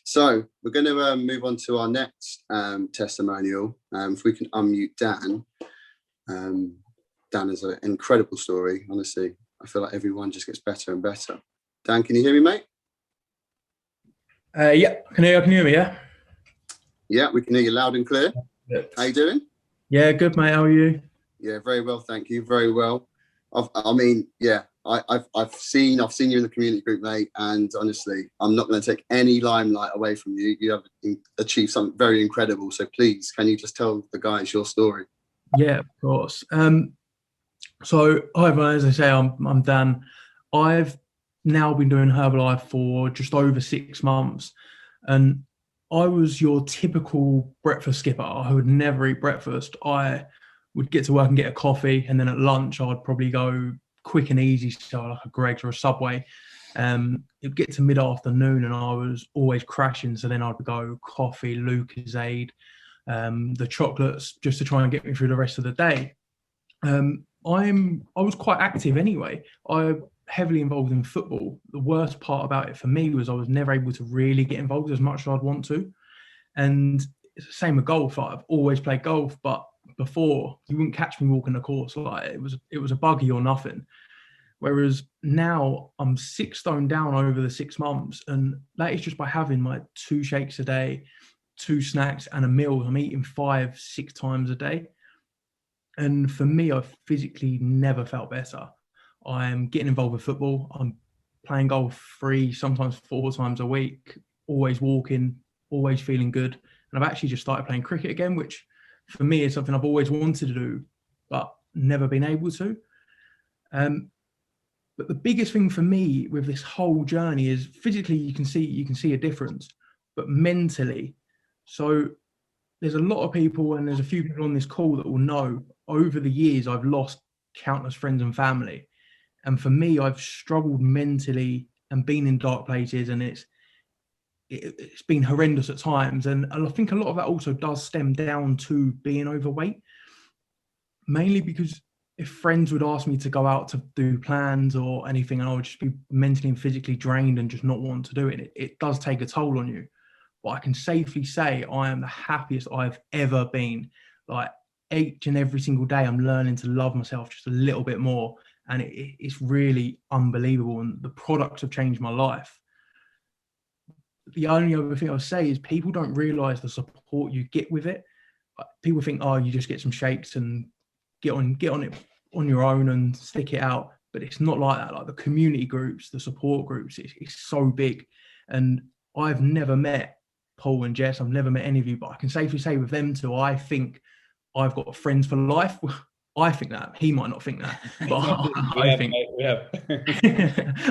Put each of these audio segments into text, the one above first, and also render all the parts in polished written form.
So we're going to move on to our next testimonial. If we can unmute Dan. Dan is an incredible story, honestly. I feel like everyone just gets better and better. Dan, can you hear me, mate? Yeah, can you hear me, yeah? Yeah, we can hear you loud and clear. Good. How you doing? Yeah, good, mate. How are you? Yeah, very well, thank you. Very well. I've seen you in the community group, mate, and honestly, I'm not going to take any limelight away from you. You have achieved something very incredible. So please, can you just tell the guys your story? Yeah, of course. So, hi everyone. As I say, I'm Dan. I've now been doing Herbalife for just over 6 months, and I was your typical breakfast skipper. I would never eat breakfast. I would get to work and get a coffee, and then at lunch I'd probably go quick and easy, so like a Greggs or a Subway. It'd get to mid-afternoon and I was always crashing, so then I'd go coffee, Lucozade, the chocolates, just to try and get me through the rest of the day. I was quite active anyway. I'm heavily involved in football. The worst part about it for me was I was never able to really get involved as much as I'd want to. And it's the same with golf. I've always played golf, but before you wouldn't catch me walking the course. Like it was a buggy or nothing. Whereas now I'm 6 stone down over the 6 months, and that is just by having my 2 shakes a day, 2 snacks and a meal. I'm eating 5-6 times a day. And for me, I've physically never felt better. I'm getting involved with football. I'm playing golf 3, sometimes 4 times a week, always walking, always feeling good. And I've actually just started playing cricket again, which for me is something I've always wanted to do, but never been able to. But the biggest thing for me with this whole journey is physically you can see a difference, but mentally. So there's a lot of people, and there's a few people on this call that will know over the years I've lost countless friends and family. And for me, I've struggled mentally and been in dark places, and it's been horrendous at times. And I think a lot of that also does stem down to being overweight, mainly because if friends would ask me to go out to do plans or anything, and I would just be mentally and physically drained and just not want to do it, it does take a toll on you. But I can safely say I am the happiest I've ever been. Like each and every single day, I'm learning to love myself just a little bit more. And it's really unbelievable. And the products have changed my life. The only other thing I'll say is people don't realize the support you get with it. People think, oh, you just get some shakes and get on it on your own and stick it out. But it's not like that. Like the community groups, the support groups, it's so big. And I've never met Paul and Jess. I've never met any of you, but I can safely say with them two, I think I've got friends for life. I think that. He might not think that, but I think we have.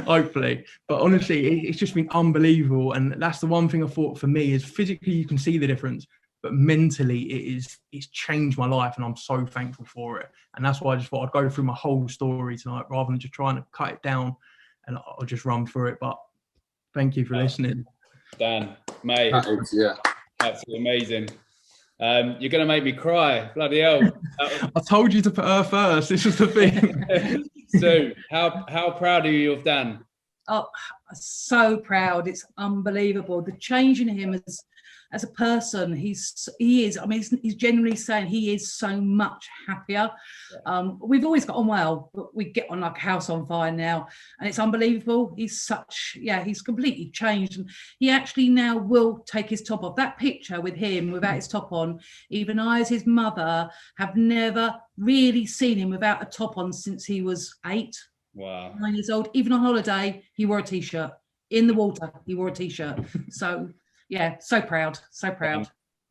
Hopefully. But honestly, it's just been unbelievable. And that's the one thing I thought for me is physically you can see the difference, but mentally it's changed my life, and I'm so thankful for it. And that's why I just thought I'd go through my whole story tonight rather than just trying to cut it down, and I'll just run through it. But thank you for listening. Dan, mate, absolutely amazing. You're going to make me cry. Bloody hell. I told you to put her first. This was the thing. So, how proud are you of Dan? Oh, so proud. It's unbelievable. The change in him as a person, he is. I mean, he's genuinely saying he is so much happier. We've always got on well, but we get on like a house on fire now, and it's unbelievable. He's completely changed, and he actually now will take his top off. That picture with him without his top on, even I as his mother have never really seen him without a top on since he was 8. Wow. 9 years old. Even on holiday, he wore a t-shirt. In the water, he wore a t-shirt. So yeah, so proud.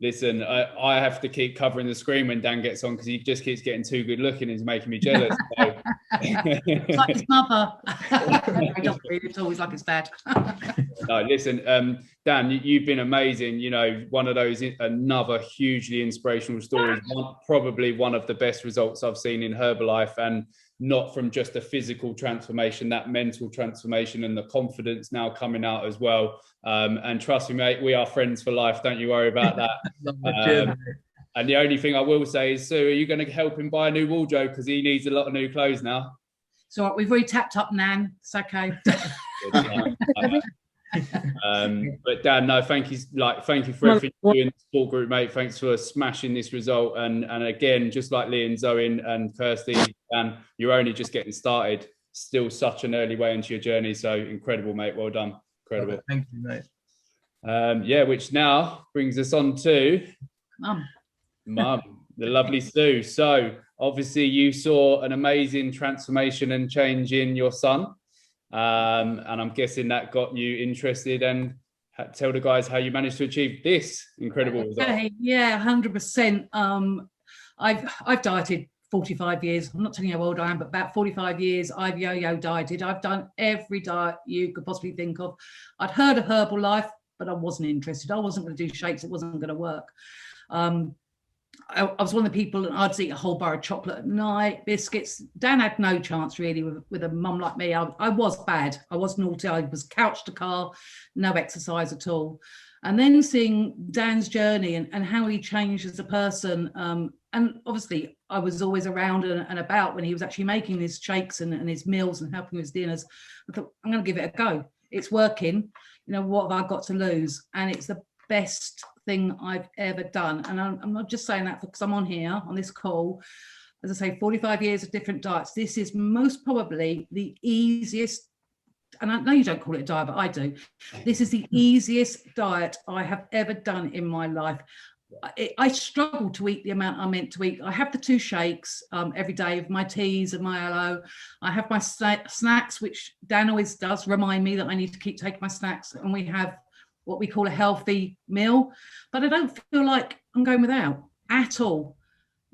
Listen, I have to keep covering the screen when Dan gets on because he just keeps getting too good looking. He's making me jealous. So. It's like his mother. It's always like his dad. No, listen, Dan, you've been amazing. You know, one of those, another hugely inspirational stories. Probably one of the best results I've seen in Herbalife, and not from just a physical transformation, that mental transformation and the confidence now coming out as well. And trust me, mate, we are friends for life. Don't you worry about that. And the only thing I will say is, Sue, are you going to help him buy a new wardrobe? Because he needs a lot of new clothes now. So we've already tapped up Nan. It's okay. But Dan, no, thank you for everything you do in the support group, mate. Thanks for smashing this result. And again, just like Lee and Zoe and Kirsty, Dan, you're only just getting started. Still such an early way into your journey. So incredible, mate. Well done. Incredible. Thank you, mate. Yeah, which now brings us on to Mum, the lovely Sue. So obviously you saw an amazing transformation and change in your son. And I'm guessing that got you interested, and tell the guys how you managed to achieve this incredible result. Yeah, 100%. I've dieted 45 years. I'm not telling you how old I am, but about 45 years I've yo-yo dieted. I've done every diet you could possibly think of. I'd heard of Herbalife, but I wasn't interested. I wasn't going to do shakes. It wasn't going to work. I was one of the people, and I'd eat a whole bar of chocolate at night, biscuits. Dan had no chance really with a mum like me. I was bad. I was naughty. I was couch to car, no exercise at all. And then seeing Dan's journey and how he changed as a person. And obviously I was always around and about when he was actually making his shakes and his meals and helping with his dinners. I thought, I'm going to give it a go. It's working. You know, what have I got to lose? And it's the best thing I've ever done. And I'm not just saying that because I'm on here on this call. As I say, 45 years of different diets. This is most probably the easiest, and I know you don't call it a diet, but I do. This is the easiest diet I have ever done in my life. I struggle to eat the amount I'm meant to eat. I have the 2 shakes every day of my teas and my aloe. I have my snacks, which Dan always does remind me that I need to keep taking my snacks. And we have what we call a healthy meal, but I don't feel like I'm going without at all.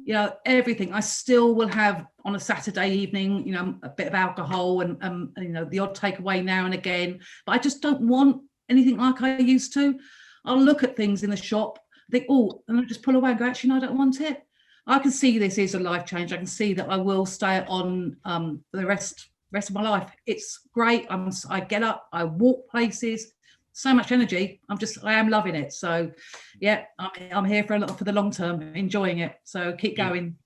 You know, everything. I still will have on a Saturday evening, you know, a bit of alcohol and you know, the odd takeaway now and again, but I just don't want anything like I used to. I'll look at things in the shop, think, oh, and I just pull away and go, actually, no, I don't want it. I can see this is a life change. I can see that I will stay on for the rest of my life. It's great. I get up, I walk places, so much energy. I am loving it. So yeah, I'm here for the long term, enjoying it. So keep going.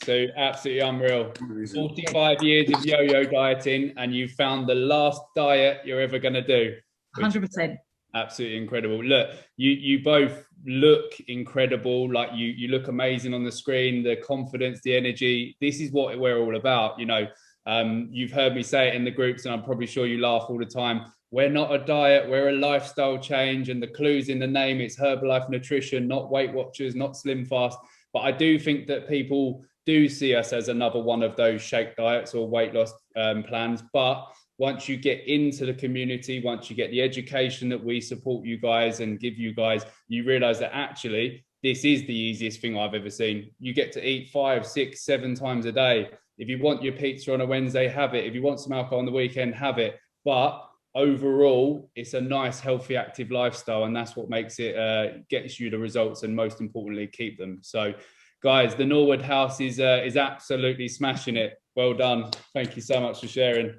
So absolutely unreal. 45 years of yo-yo dieting, and you found the last diet you're ever going to do. 100%. Absolutely incredible. Look, you both look incredible. Like you look amazing on the screen. The confidence, the energy. This is what we're all about. You know, you've heard me say it in the groups, and I'm probably sure you laugh all the time. We're not a diet, we're a lifestyle change, and the clue's in the name. It's Herbalife Nutrition, not Weight Watchers, not Slim Fast. But I do think that people do see us as another one of those shake diets or weight loss plans. But once you get into the community, once you get the education that we support you guys and give you guys, you realize that actually this is the easiest thing I've ever seen. You get to eat 5, 6, 7 times a day. If you want your pizza on a Wednesday, have it. If you want some alcohol on the weekend, have it. But overall, it's a nice, healthy, active lifestyle, and that's what makes it gets you the results, and most importantly, keep them. So, guys, the Norwood House is absolutely smashing it. Well done. Thank you so much for sharing.